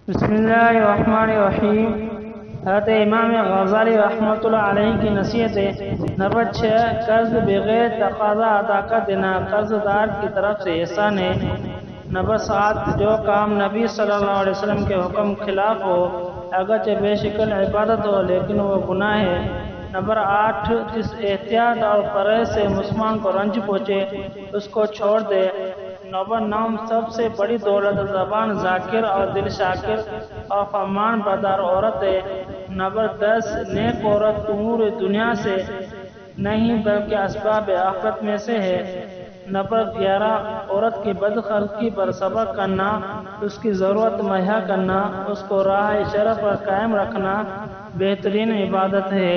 بسم اللہ الرحمن الرحیم۔ حضرت امام غزالی رحمۃ اللہ علیہ کی نصیحت ہے۔ نمبر 6، قرض بغیر تقاضا ادا کر دینا قرض دار کی طرف سے احسان ہے۔ نمبر 7، جو کام نبی صلی اللہ علیہ وسلم کے حکم خلاف ہو، اگرچہ بے شکل عبادت ہو لیکن وہ گناہ ہے۔ نمبر 8، جس احتیاط اور پرہیز سے مسلمان کو رنج پہنچے اس کو چھوڑ دے۔ نمبر 9، سب سے بڑی دولت زبان ذاکر اور دل شاکر اور فرمان بردار عورت ہے۔ نمبر 10، نیک عورت امور دنیا سے نہیں بلکہ اسباب آخرت میں سے ہے۔ نمبر 11، عورت کی بدخلقی پر صبر کرنا، اس کی ضرورت مہیا کرنا، اس کو راہ شرع پر قائم رکھنا بہترین عبادت ہے۔